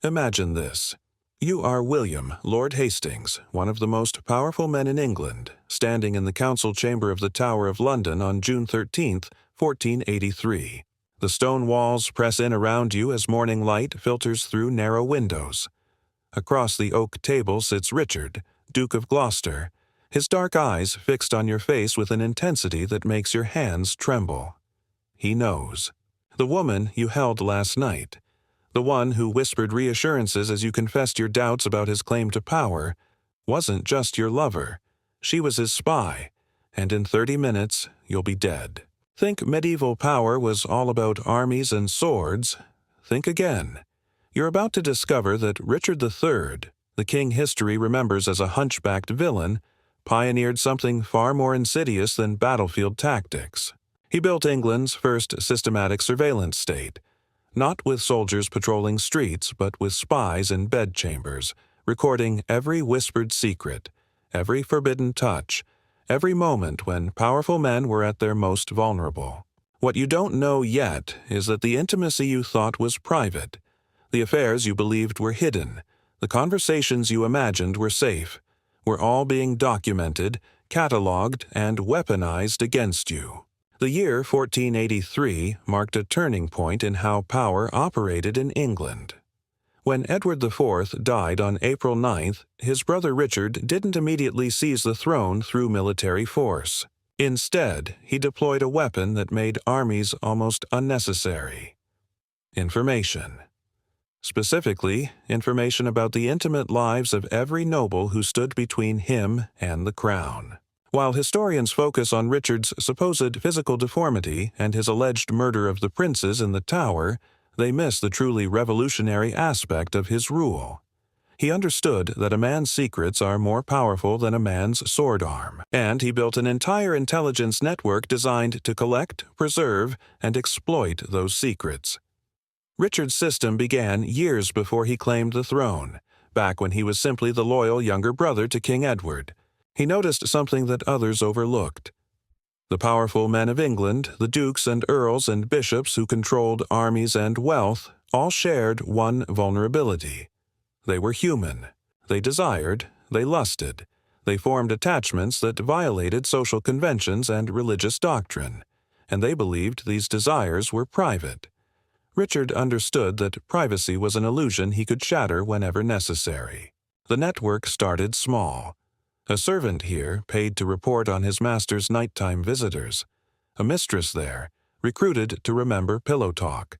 Imagine this. You are William, Lord Hastings, one of the most powerful men in England, standing in the council chamber of the Tower of London on June 13, 1483. The stone walls press in around you as morning light filters through narrow windows. Across the oak table sits Richard, Duke of Gloucester, his dark eyes fixed on your face with an intensity that makes your hands tremble. He knows. The woman you held last night, the one who whispered reassurances as you confessed your doubts about his claim to power, wasn't just your lover. She was his spy, and in 30 minutes you'll be dead. Think medieval power was all about armies and swords. Think again. You're about to discover that Richard III, the king history remembers as a hunchbacked villain, pioneered something far more insidious than battlefield tactics. He built England's first systematic surveillance state, not with soldiers patrolling streets, but with spies in bedchambers, recording every whispered secret, every forbidden touch, every moment when powerful men were at their most vulnerable. What you don't know yet is that the intimacy you thought was private, the affairs you believed were hidden, the conversations you imagined were safe, were all being documented, catalogued, and weaponized against you. The year 1483 marked a turning point in how power operated in England. When Edward IV died on April 9th, his brother Richard didn't immediately seize the throne through military force. Instead, he deployed a weapon that made armies almost unnecessary: information. Specifically, information about the intimate lives of every noble who stood between him and the crown. While historians focus on Richard's supposed physical deformity and his alleged murder of the princes in the Tower, they miss the truly revolutionary aspect of his rule. He understood that a man's secrets are more powerful than a man's sword arm, and he built an entire intelligence network designed to collect, preserve, and exploit those secrets. Richard's system began years before he claimed the throne, back when he was simply the loyal younger brother to King Edward. He noticed something that others overlooked. The powerful men of England, the dukes and earls and bishops who controlled armies and wealth, all shared one vulnerability. They were human. They desired, they lusted, they formed attachments that violated social conventions and religious doctrine, and they believed these desires were private. Richard understood that privacy was an illusion he could shatter whenever necessary. The network started small. A servant here paid to report on his master's nighttime visitors. A mistress there, recruited to remember pillow talk.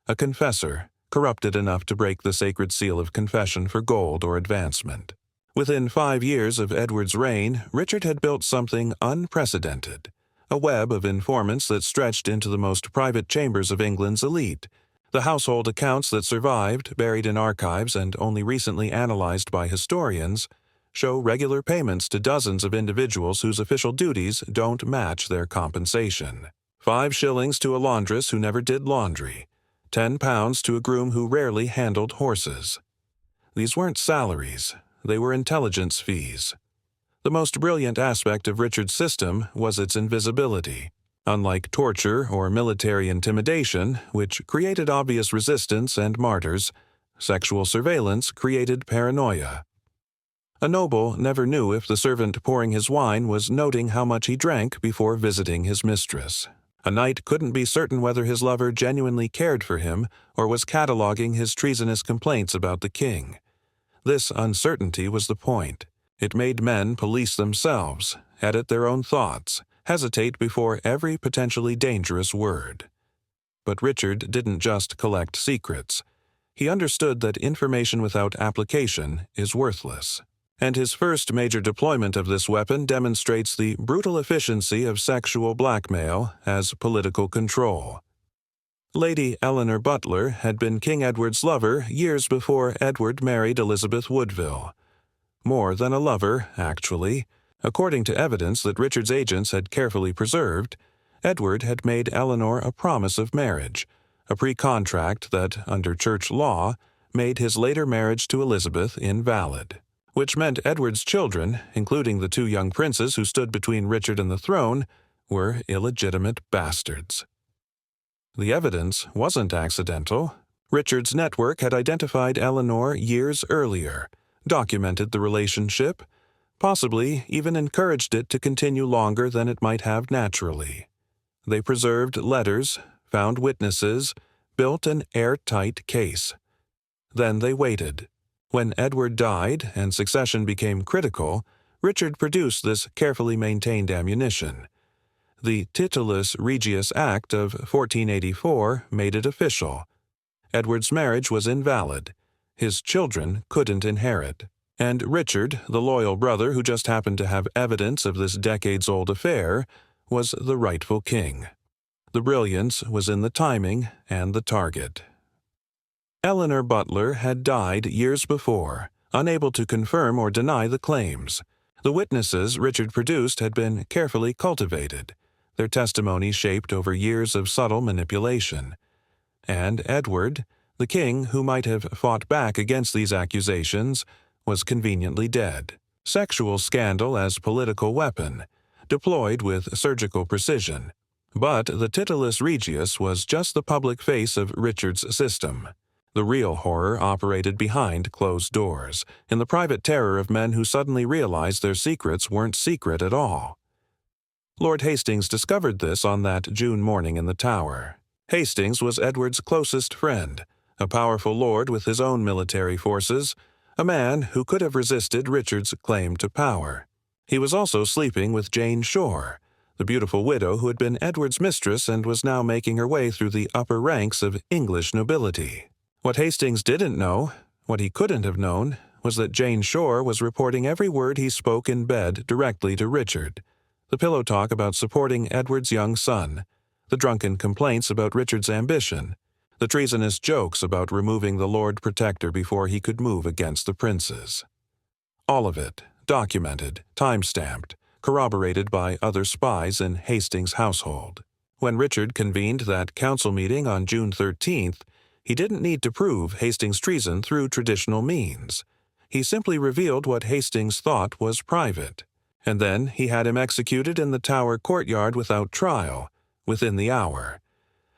A confessor, corrupted enough to break the sacred seal of confession for gold or advancement. Within 5 years of Edward's reign, Richard had built something unprecedented. A web of informants that stretched into the most private chambers of England's elite. The household accounts that survived, buried in archives and only recently analyzed by historians, show regular payments to dozens of individuals whose official duties don't match their compensation. 5 shillings to a laundress who never did laundry. 10 pounds to a groom who rarely handled horses. These weren't salaries, they were intelligence fees. The most brilliant aspect of Richard's system was its invisibility. Unlike torture or military intimidation, which created obvious resistance and martyrs, sexual surveillance created paranoia. A noble never knew if the servant pouring his wine was noting how much he drank before visiting his mistress. A knight couldn't be certain whether his lover genuinely cared for him or was cataloging his treasonous complaints about the king. This uncertainty was the point. It made men police themselves, edit their own thoughts, hesitate before every potentially dangerous word. But Richard didn't just collect secrets. He understood that information without application is worthless. And his first major deployment of this weapon demonstrates the brutal efficiency of sexual blackmail as political control. Lady Eleanor Butler had been King Edward's lover years before Edward married Elizabeth Woodville. More than a lover, actually. According to evidence that Richard's agents had carefully preserved, Edward had made Eleanor a promise of marriage, a pre-contract that, under church law, made his later marriage to Elizabeth invalid. Which meant Edward's children, including the 2 young princes who stood between Richard and the throne, were illegitimate bastards. The evidence wasn't accidental. Richard's network had identified Eleanor years earlier, documented the relationship, possibly even encouraged it to continue longer than it might have naturally. They preserved letters, found witnesses, built an airtight case. Then they waited. When Edward died and succession became critical, Richard produced this carefully maintained ammunition. The Titulus Regius Act of 1484 made it official. Edward's marriage was invalid. His children couldn't inherit. And Richard, the loyal brother who just happened to have evidence of this decades-old affair, was the rightful king. The brilliance was in the timing and the target. Eleanor Butler had died years before, unable to confirm or deny the claims. The witnesses Richard produced had been carefully cultivated, their testimony shaped over years of subtle manipulation. And Edward, the king who might have fought back against these accusations, was conveniently dead. Sexual scandal as political weapon, deployed with surgical precision. But the Titulus Regius was just the public face of Richard's system. The real horror operated behind closed doors, in the private terror of men who suddenly realized their secrets weren't secret at all. Lord Hastings discovered this on that June morning in the Tower. Hastings was Edward's closest friend, a powerful lord with his own military forces, a man who could have resisted Richard's claim to power. He was also sleeping with Jane Shore, the beautiful widow who had been Edward's mistress and was now making her way through the upper ranks of English nobility. What Hastings didn't know, what he couldn't have known, was that Jane Shore was reporting every word he spoke in bed directly to Richard. The pillow talk about supporting Edward's young son, the drunken complaints about Richard's ambition, the treasonous jokes about removing the Lord Protector before he could move against the princes. All of it, documented, time-stamped, corroborated by other spies in Hastings' household. When Richard convened that council meeting on June 13th, he didn't need to prove Hastings' treason through traditional means. He simply revealed what Hastings thought was private. And then he had him executed in the Tower courtyard without trial, within the hour.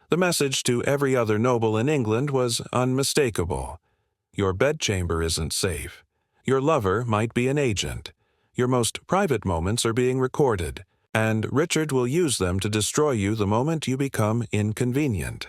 The message to every other noble in England was unmistakable. Your bedchamber isn't safe. Your lover might be an agent. Your most private moments are being recorded, and Richard will use them to destroy you the moment you become inconvenient.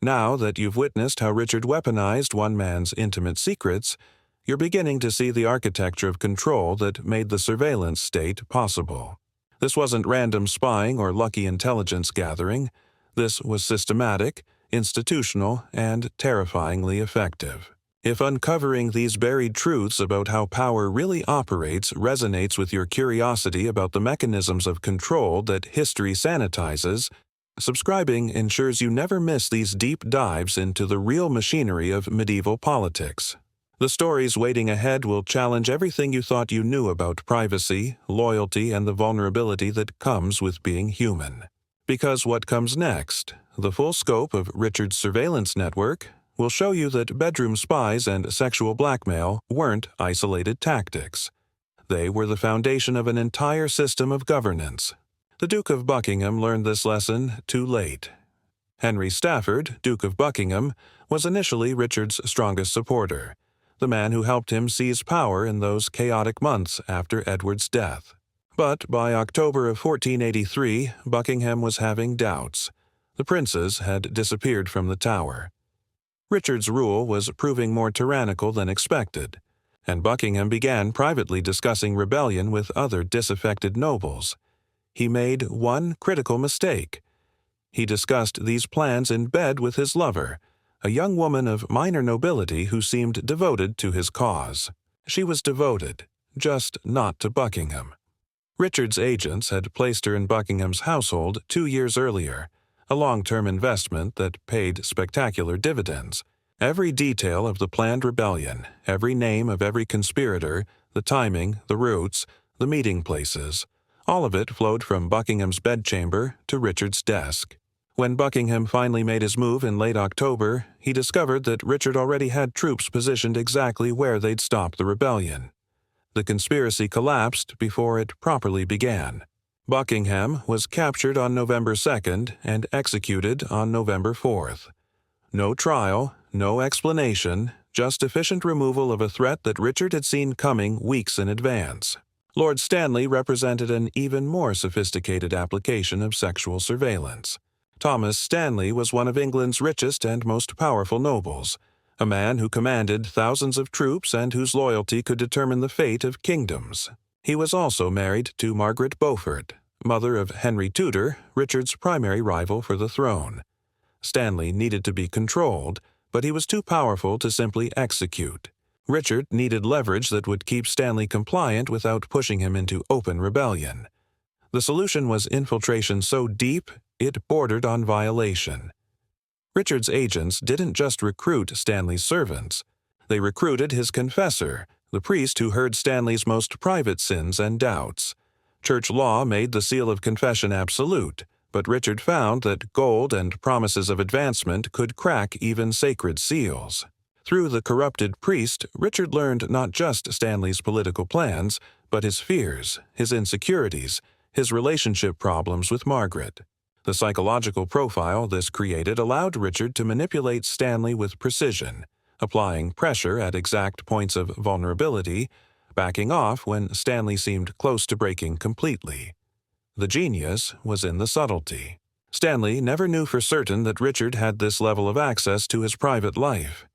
Now that you've witnessed how Richard weaponized one man's intimate secrets, you're beginning to see the architecture of control that made the surveillance state possible. This wasn't random spying or lucky intelligence gathering. This was systematic, institutional, and terrifyingly effective. If uncovering these buried truths about how power really operates resonates with your curiosity about the mechanisms of control that history sanitizes, subscribing ensures you never miss these deep dives into the real machinery of medieval politics. The stories waiting ahead will challenge everything you thought you knew about privacy, loyalty, and the vulnerability that comes with being human. Because what comes next, the full scope of Richard's surveillance network, will show you that bedroom spies and sexual blackmail weren't isolated tactics. They were the foundation of an entire system of governance. The Duke of Buckingham learned this lesson too late. Henry Stafford, Duke of Buckingham, was initially Richard's strongest supporter, the man who helped him seize power in those chaotic months after Edward's death. But by October of 1483, Buckingham was having doubts. The princes had disappeared from the Tower. Richard's rule was proving more tyrannical than expected, and Buckingham began privately discussing rebellion with other disaffected nobles. He made one critical mistake. He discussed these plans in bed with his lover, a young woman of minor nobility who seemed devoted to his cause. She was devoted, just not to Buckingham. Richard's agents had placed her in Buckingham's household 2 years earlier, a long-term investment that paid spectacular dividends. Every detail of the planned rebellion, every name of every conspirator, the timing, the routes, the meeting places, all of it flowed from Buckingham's bedchamber to Richard's desk. When Buckingham finally made his move in late October, he discovered that Richard already had troops positioned exactly where they'd stop the rebellion. The conspiracy collapsed before it properly began. Buckingham was captured on November 2nd and executed on November 4th. No trial, no explanation, just efficient removal of a threat that Richard had seen coming weeks in advance. Lord Stanley represented an even more sophisticated application of sexual surveillance. Thomas Stanley was one of England's richest and most powerful nobles, a man who commanded thousands of troops and whose loyalty could determine the fate of kingdoms. He was also married to Margaret Beaufort, mother of Henry Tudor, Richard's primary rival for the throne. Stanley needed to be controlled, but he was too powerful to simply execute. Richard needed leverage that would keep Stanley compliant without pushing him into open rebellion. The solution was infiltration so deep, it bordered on violation. Richard's agents didn't just recruit Stanley's servants. They recruited his confessor, the priest who heard Stanley's most private sins and doubts. Church law made the seal of confession absolute, but Richard found that gold and promises of advancement could crack even sacred seals. Through the corrupted priest, Richard learned not just Stanley's political plans, but his fears, his insecurities, his relationship problems with Margaret. The psychological profile this created allowed Richard to manipulate Stanley with precision, applying pressure at exact points of vulnerability, backing off when Stanley seemed close to breaking completely. The genius was in the subtlety. Stanley never knew for certain that Richard had this level of access to his private life.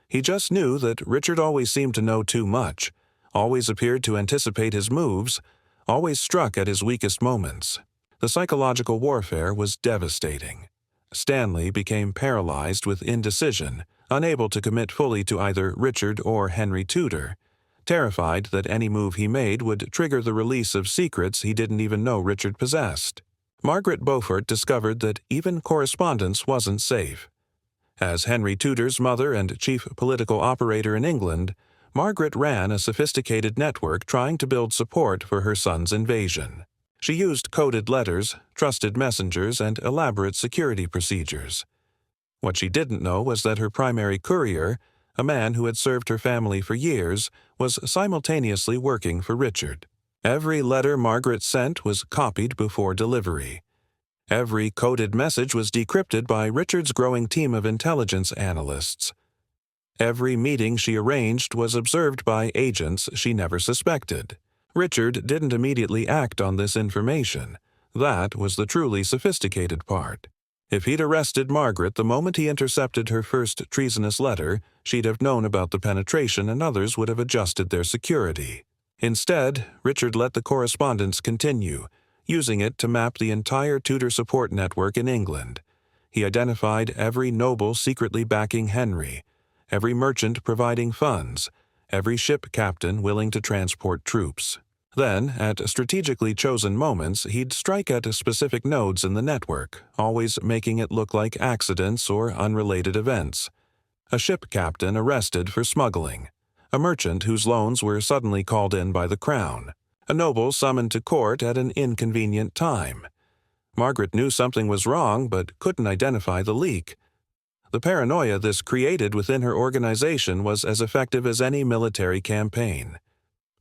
He just knew that Richard always seemed to know too much, always appeared to anticipate his moves, always struck at his weakest moments. The psychological warfare was devastating. Stanley became paralyzed with indecision, unable to commit fully to either Richard or Henry Tudor, terrified that any move he made would trigger the release of secrets he didn't even know Richard possessed. Margaret Beaufort discovered that even correspondence wasn't safe. As Henry Tudor's mother and chief political operator in England, Margaret ran a sophisticated network trying to build support for her son's invasion. She used coded letters, trusted messengers, and elaborate security procedures. What she didn't know was that her primary courier, a man who had served her family for years, was simultaneously working for Richard. Every letter Margaret sent was copied before delivery. Every coded message was decrypted by Richard's growing team of intelligence analysts. Every meeting she arranged was observed by agents she never suspected. Richard didn't immediately act on this information. That was the truly sophisticated part. If he'd arrested Margaret the moment he intercepted her first treasonous letter, she'd have known about the penetration and others would have adjusted their security. Instead, Richard let the correspondence continue, using it to map the entire Tudor support network in England. He identified every noble secretly backing Henry, every merchant providing funds, every ship captain willing to transport troops. Then, at strategically chosen moments, he'd strike at specific nodes in the network, always making it look like accidents or unrelated events. A ship captain arrested for smuggling, a merchant whose loans were suddenly called in by the crown, a noble summoned to court at an inconvenient time. Margaret knew something was wrong but couldn't identify the leak. The paranoia this created within her organization was as effective as any military campaign.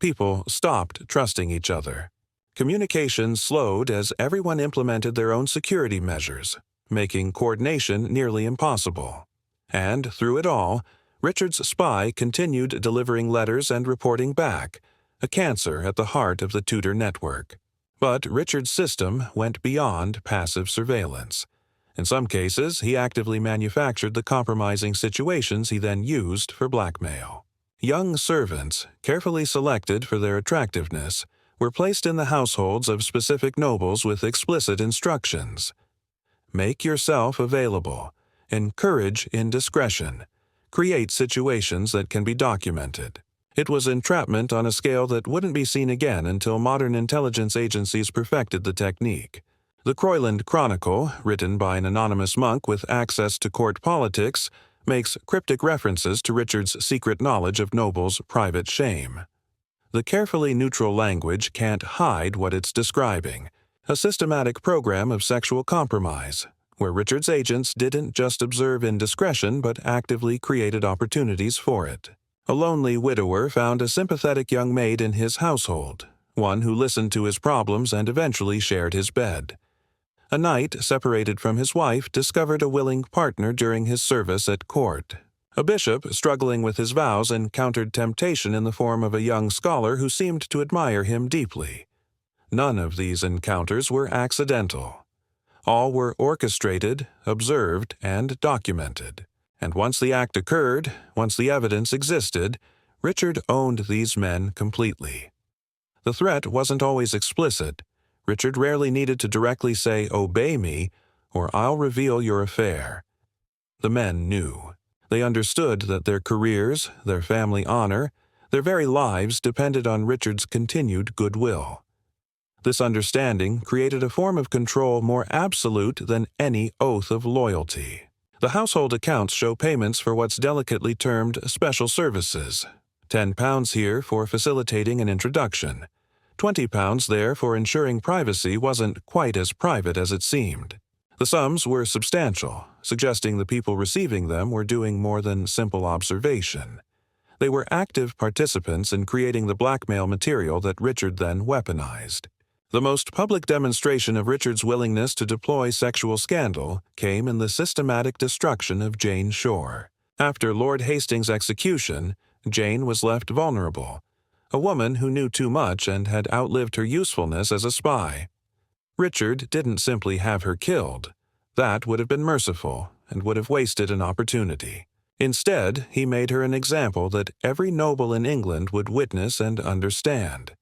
People stopped trusting each other. Communication slowed as everyone implemented their own security measures, making coordination nearly impossible. And through it all, Richard's spy continued delivering letters and reporting back, a cancer at the heart of the Tudor network. But Richard's system went beyond passive surveillance. In some cases, he actively manufactured the compromising situations he then used for blackmail. Young servants, carefully selected for their attractiveness, were placed in the households of specific nobles with explicit instructions. Make yourself available. Encourage indiscretion. Create situations that can be documented. It was entrapment on a scale that wouldn't be seen again until modern intelligence agencies perfected the technique. The Croyland Chronicle, written by an anonymous monk with access to court politics, makes cryptic references to Richard's secret knowledge of nobles' private shame. The carefully neutral language can't hide what it's describing, a systematic program of sexual compromise, where Richard's agents didn't just observe indiscretion but actively created opportunities for it. A lonely widower found a sympathetic young maid in his household, one who listened to his problems and eventually shared his bed. A knight separated from his wife discovered a willing partner during his service at court. A bishop struggling with his vows encountered temptation in the form of a young scholar who seemed to admire him deeply. None of these encounters were accidental. All were orchestrated, observed, and documented. And once the act occurred, once the evidence existed, Richard owned these men completely. The threat wasn't always explicit. Richard rarely needed to directly say, "Obey me," or "I'll reveal your affair." The men knew. They understood that their careers, their family honor, their very lives depended on Richard's continued goodwill. This understanding created a form of control more absolute than any oath of loyalty. The household accounts show payments for what's delicately termed special services. £10 here for facilitating an introduction. £20 there for ensuring privacy wasn't quite as private as it seemed. The sums were substantial, suggesting the people receiving them were doing more than simple observation. They were active participants in creating the blackmail material that Richard then weaponized. The most public demonstration of Richard's willingness to deploy sexual scandal came in the systematic destruction of Jane Shore. After Lord Hastings' execution, Jane was left vulnerable, a woman who knew too much and had outlived her usefulness as a spy. Richard didn't simply have her killed. That would have been merciful and would have wasted an opportunity. Instead, he made her an example that every noble in England would witness and understand.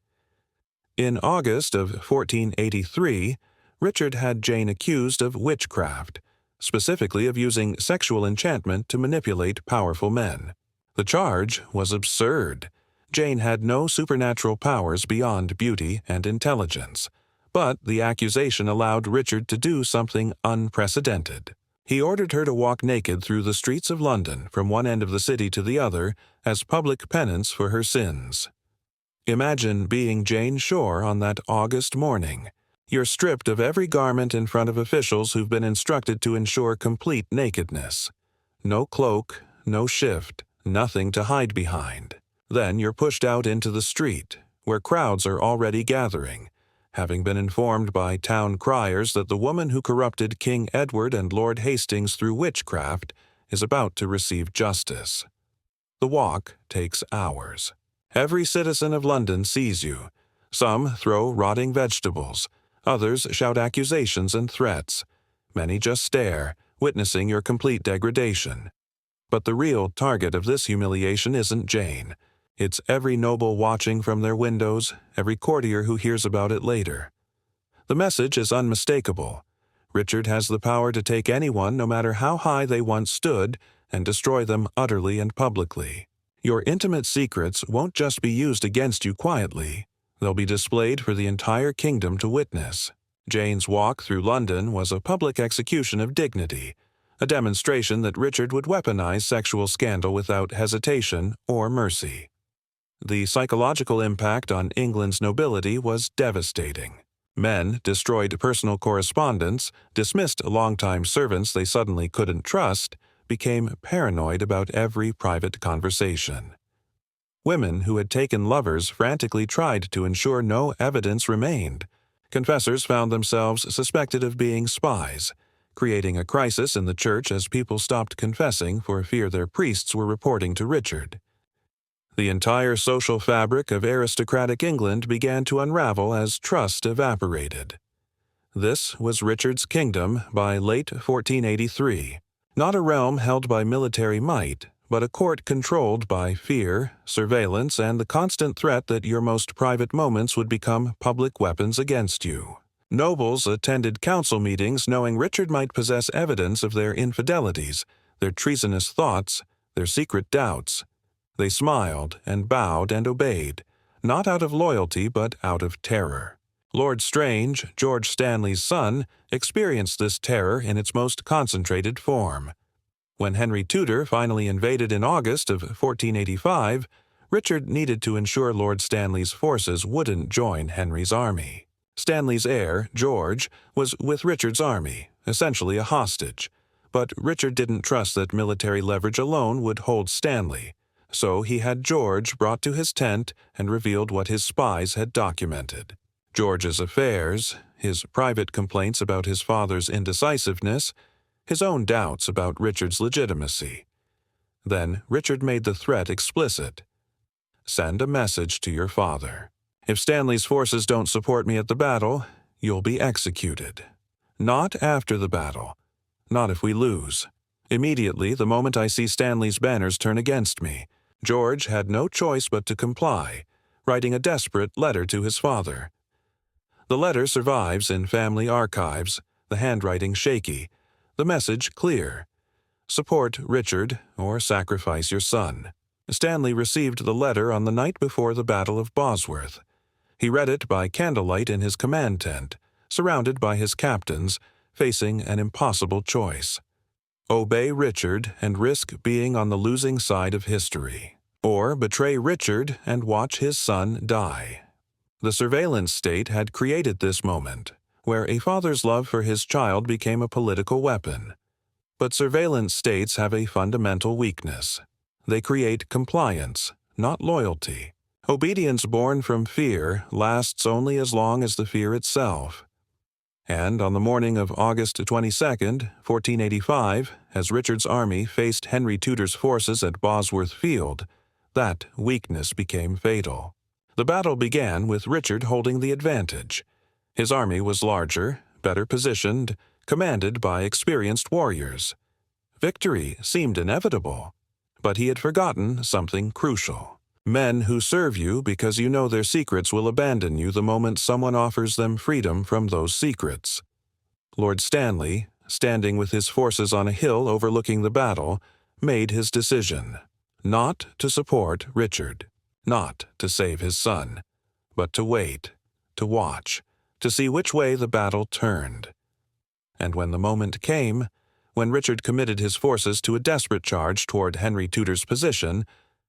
In August of 1483, Richard had Jane accused of witchcraft, specifically of using sexual enchantment to manipulate powerful men. The charge was absurd. Jane had no supernatural powers beyond beauty and intelligence, but the accusation allowed Richard to do something unprecedented. He ordered her to walk naked through the streets of London from one end of the city to the other as public penance for her sins. Imagine being Jane Shore on that August morning. You're stripped of every garment in front of officials who've been instructed to ensure complete nakedness. No cloak, no shift, nothing to hide behind. Then you're pushed out into the street, where crowds are already gathering, having been informed by town criers that the woman who corrupted King Edward and Lord Hastings through witchcraft is about to receive justice. The walk takes hours. Every citizen of London sees you. Some throw rotting vegetables. Others shout accusations and threats. Many just stare, witnessing your complete degradation. But the real target of this humiliation isn't Jane. It's every noble watching from their windows, every courtier who hears about it later. The message is unmistakable. Richard has the power to take anyone, no matter how high they once stood, and destroy them utterly and publicly. Your intimate secrets won't just be used against you quietly. They'll be displayed for the entire kingdom to witness. Jane's walk through London was a public execution of dignity, a demonstration that Richard would weaponize sexual scandal without hesitation or mercy. The psychological impact on England's nobility was devastating. Men destroyed personal correspondence, dismissed longtime servants they suddenly couldn't trust, became paranoid about every private conversation. Women who had taken lovers frantically tried to ensure no evidence remained. Confessors found themselves suspected of being spies, creating a crisis in the church as people stopped confessing for fear their priests were reporting to Richard. The entire social fabric of aristocratic England began to unravel as trust evaporated. This was Richard's kingdom by late 1483, not a realm held by military might, but a court controlled by fear, surveillance, and the constant threat that your most private moments would become public weapons against you. Nobles attended council meetings knowing Richard might possess evidence of their infidelities, their treasonous thoughts, their secret doubts. They smiled and bowed and obeyed, not out of loyalty but out of terror. Lord Strange, George Stanley's son, experienced this terror in its most concentrated form. When Henry Tudor finally invaded in August of 1485, Richard needed to ensure Lord Stanley's forces wouldn't join Henry's army. Stanley's heir, George, was with Richard's army, essentially a hostage. But Richard didn't trust that military leverage alone would hold Stanley. So he had George brought to his tent and revealed what his spies had documented. George's affairs, his private complaints about his father's indecisiveness, his own doubts about Richard's legitimacy. Then Richard made the threat explicit. Send a message to your father. If Stanley's forces don't support me at the battle, you'll be executed. Not after the battle. Not if we lose. Immediately, the moment I see Stanley's banners turn against me, George had no choice but to comply, writing a desperate letter to his father. The letter survives in family archives, the handwriting shaky, the message clear. Support Richard or sacrifice your son. Stanley received the letter on the night before the Battle of Bosworth. He read it by candlelight in his command tent, surrounded by his captains, facing an impossible choice. Obey Richard and risk being on the losing side of history, or betray Richard and watch his son die. The surveillance state had created this moment, where a father's love for his child became a political weapon. But surveillance states have a fundamental weakness. They create compliance, not loyalty. Obedience born from fear lasts only as long as the fear itself. And on the morning of August 22, 1485, as Richard's army faced Henry Tudor's forces at Bosworth Field, that weakness became fatal. The battle began with Richard holding the advantage. His army was larger, better positioned, commanded by experienced warriors. Victory seemed inevitable, but he had forgotten something crucial. Men who serve you because you know their secrets will abandon you the moment someone offers them freedom from those secrets. Lord Stanley, standing with his forces on a hill overlooking the battle, made his decision. Not to support Richard, not to save his son, but to wait, to watch, to see which way the battle turned. And when the moment came, when Richard committed his forces to a desperate charge toward Henry Tudor's position,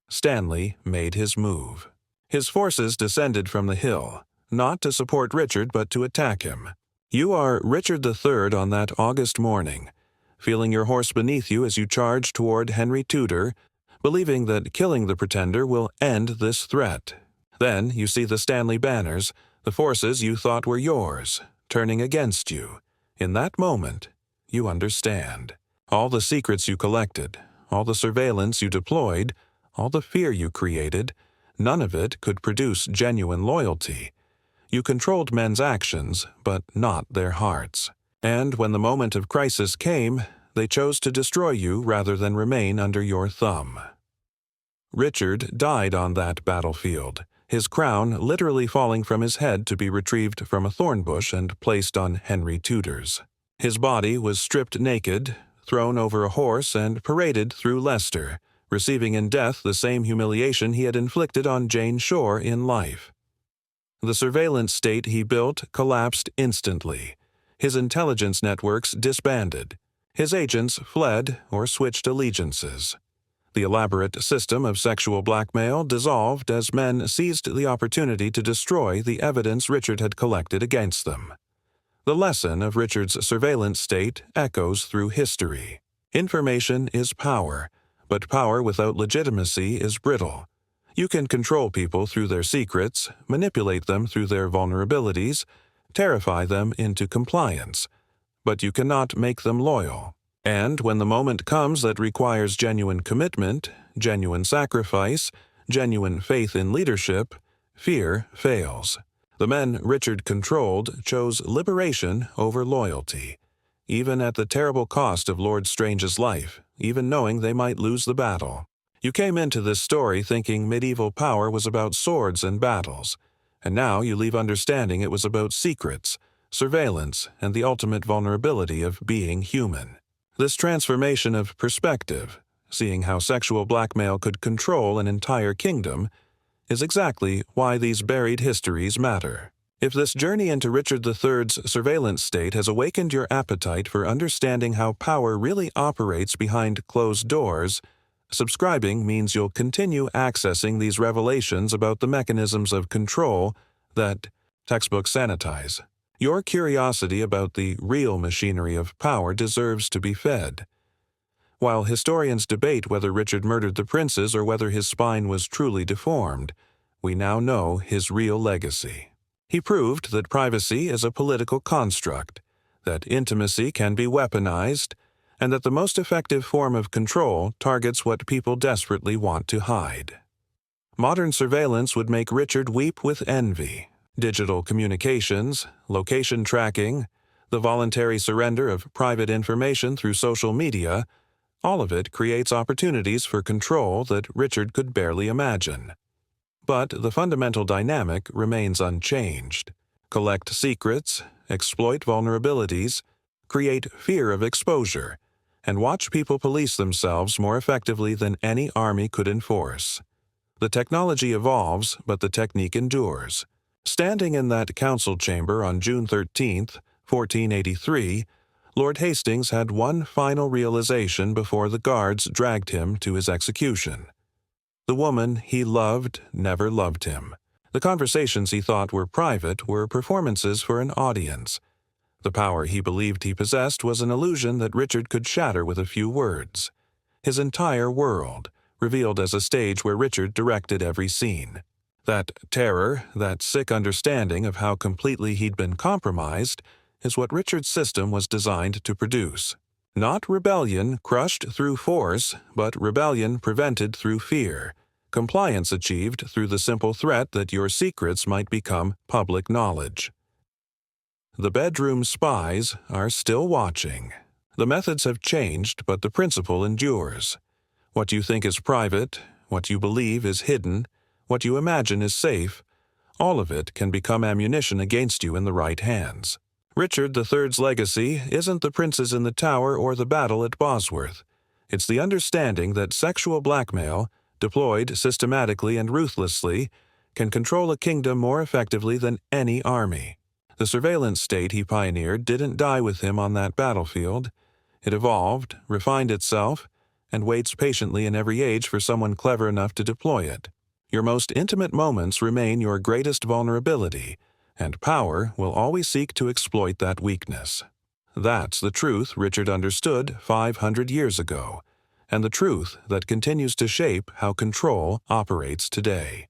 Stanley made his move. His forces descended from the hill, not to support Richard but to attack him. You are Richard III on that August morning, feeling your horse beneath you as you charge toward Henry Tudor, believing that killing the pretender will end this threat. Then you see the Stanley banners, the forces you thought were yours, turning against you. In that moment, you understand. All the secrets you collected, all the surveillance you deployed, all the fear you created, none of it could produce genuine loyalty. You controlled men's actions, but not their hearts. And when the moment of crisis came, they chose to destroy you rather than remain under your thumb. Richard died on that battlefield, his crown literally falling from his head to be retrieved from a thorn bush and placed on Henry Tudor's. His body was stripped naked, thrown over a horse, and paraded through Leicester, receiving in death the same humiliation he had inflicted on Jane Shore in life. The surveillance state he built collapsed instantly. His intelligence networks disbanded. His agents fled or switched allegiances. The elaborate system of sexual blackmail dissolved as men seized the opportunity to destroy the evidence Richard had collected against them. The lesson of Richard's surveillance state echoes through history. Information is power, but power without legitimacy is brittle. You can control people through their secrets, manipulate them through their vulnerabilities, terrify them into compliance, but you cannot make them loyal. And when the moment comes that requires genuine commitment, genuine sacrifice, genuine faith in leadership, fear fails. The men Richard controlled chose liberation over loyalty, even at the terrible cost of Lord Strange's life, even knowing they might lose the battle. You came into this story thinking medieval power was about swords and battles, and now you leave understanding it was about secrets, surveillance, and the ultimate vulnerability of being human. This transformation of perspective, seeing how sexual blackmail could control an entire kingdom, is exactly why these buried histories matter. If this journey into Richard III's surveillance state has awakened your appetite for understanding how power really operates behind closed doors, subscribing means you'll continue accessing these revelations about the mechanisms of control that textbooks sanitize. Your curiosity about the real machinery of power deserves to be fed. While historians debate whether Richard murdered the princes or whether his spine was truly deformed, we now know his real legacy. He proved that privacy is a political construct, that intimacy can be weaponized, and that the most effective form of control targets what people desperately want to hide. Modern surveillance would make Richard weep with envy. Digital communications, location tracking, the voluntary surrender of private information through social media, all of it creates opportunities for control that Richard could barely imagine. But the fundamental dynamic remains unchanged. Collect secrets, exploit vulnerabilities, create fear of exposure, and watch people police themselves more effectively than any army could enforce. The technology evolves, but the technique endures. Standing in that council chamber on June 13, 1483, Lord Hastings had one final realization before the guards dragged him to his execution. The woman he loved never loved him. The conversations he thought were private were performances for an audience. The power he believed he possessed was an illusion that Richard could shatter with a few words. His entire world, revealed as a stage where Richard directed every scene. That terror, that sick understanding of how completely he'd been compromised, is what Richard's system was designed to produce. Not rebellion crushed through force, but rebellion prevented through fear. Compliance achieved through the simple threat that your secrets might become public knowledge. The bedroom spies are still watching. The methods have changed, but the principle endures. What you think is private, what you believe is hidden, what you imagine is safe, all of it can become ammunition against you in the right hands. Richard III's legacy isn't the princes in the Tower or the battle at Bosworth. It's the understanding that sexual blackmail, deployed systematically and ruthlessly, can control a kingdom more effectively than any army. The surveillance state he pioneered didn't die with him on that battlefield. It evolved, refined itself, and waits patiently in every age for someone clever enough to deploy it. Your most intimate moments remain your greatest vulnerability, and power will always seek to exploit that weakness. That's the truth Richard understood 500 years ago, and the truth that continues to shape how control operates today.